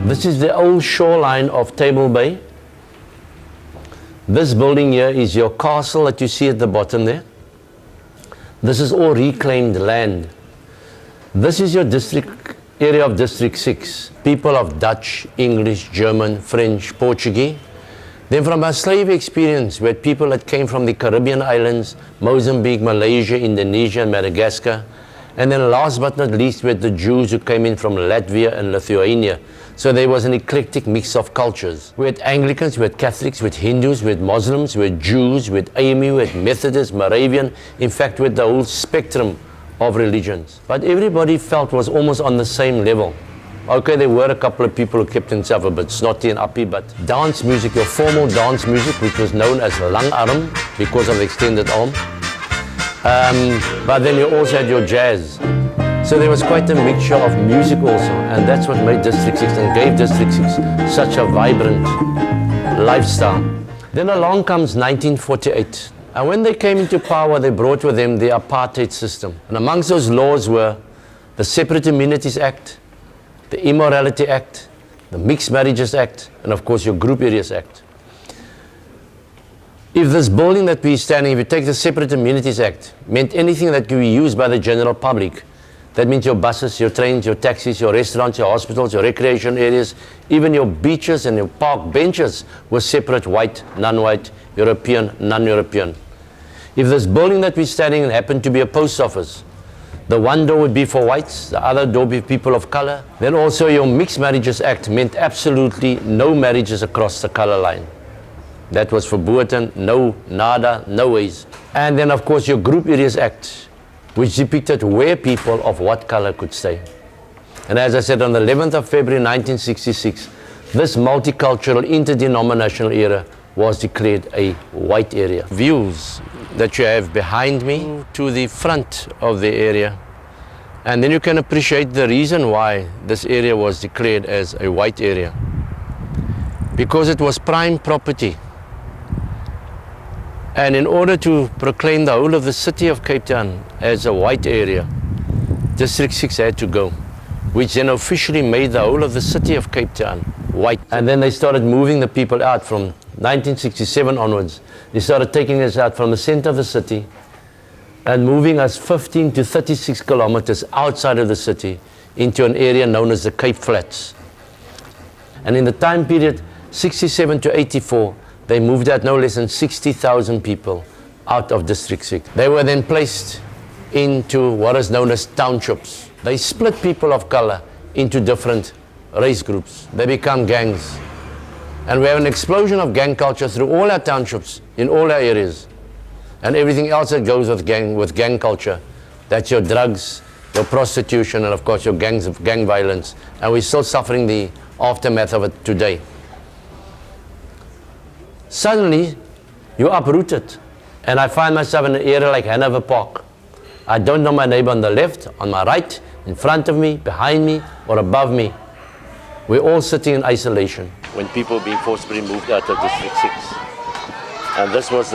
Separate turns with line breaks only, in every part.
This is the old shoreline of Table Bay. This building here is your castle that you see at the bottom there. This is all reclaimed land. This is your district area of District 6. People of Dutch, English, German, French, Portuguese. Then from our slave experience, we had people that came from the Caribbean islands, Mozambique, Malaysia, Indonesia, and Madagascar. And then last but not least, we had the Jews who came in from Latvia and Lithuania. So there was an eclectic mix of cultures. We had Anglicans, we had Catholics, we had Hindus, we had Muslims, we had Jews, we had AME, we had Methodists, Moravian. In fact, we had the whole spectrum of religions. But everybody felt was almost on the same level. Okay, there were a couple of people who kept themselves a bit snotty and uppy, but dance music, your formal dance music, which was known as lang arm because of the extended arm. But then you also had your jazz. So there was quite a mixture of music also, and that's what made District 6 and gave District 6 such a vibrant lifestyle. Then along comes 1948. And when they came into power, they brought with them the Apartheid system. And amongst those laws were the Separate Immunities Act, the Immorality Act, the Mixed Marriages Act, and of course your Group Areas Act. If this building that we're standing, if you take the Separate Immunities Act, meant anything that could be used by the general public, that means your buses, your trains, your taxis, your restaurants, your hospitals, your recreation areas, even your beaches and your park benches were separate, white, non-white, European, non-European. If this building that we're standing in happened to be a post office, the one door would be for whites, the other door would be people of color. Then also your Mixed Marriages Act meant absolutely no marriages across the color line. That was verboten, no, nada, no ways. And then of course your Group Areas Act, which depicted where people of what color could stay. And as I said, on the 11th of February 1966, this multicultural interdenominational area was declared a white area. Views that you have behind me to the front of the area, and then you can appreciate the reason why this area was declared as a white area. Because it was prime property. And in order to proclaim the whole of the city of Cape Town as a white area, District 6 had to go, which then officially made the whole of the city of Cape Town white. And then they started moving the people out from 1967 onwards. They started taking us out from the center of the city and moving us 15 to 36 kilometers outside of the city into an area known as the Cape Flats. And in the time period 67 to 84, they moved out no less than 60,000 people out of District 6. They were then placed into what is known as townships. They split people of color into different race groups. They become gangs. And we have an explosion of gang culture through all our townships, in all our areas. And everything else that goes with gang culture. That's your drugs, your prostitution, and of course your gang violence. And we're still suffering the aftermath of it today. Suddenly, you're uprooted. And I find myself in an area like Hannover Park. I don't know my neighbor on the left, on my right, in front of me, behind me, or above me. We're all sitting in isolation. When people were being forcibly moved out of District 6. And this was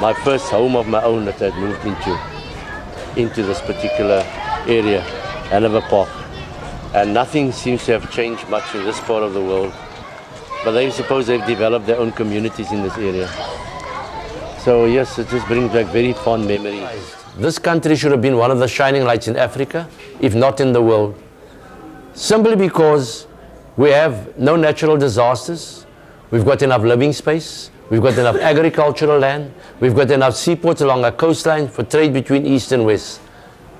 my first home of my own that I'd moved into this particular area, Hannover Park. And nothing seems to have changed much in this part of the world. But I suppose they've developed their own communities in this area. So yes, it just brings back very fond memories. This country should have been one of the shining lights in Africa, if not in the world. Simply because we have no natural disasters, we've got enough living space, we've got enough agricultural land, we've got enough seaports along our coastline for trade between east and west.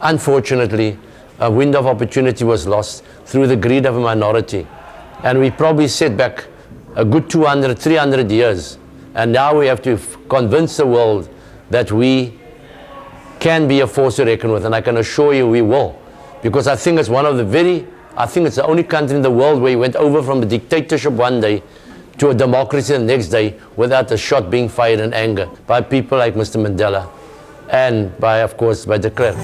Unfortunately, a window of opportunity was lost through the greed of a minority. And we probably set back a good 200, 300 years. And now we have to convince the world that we can be a force to reckon with, and I can assure you we will. Because I think it's I think it's the only country in the world where you went over from a dictatorship one day to a democracy the next day without a shot being fired in anger by people like Mr. Mandela and by, of course, by de Klerk.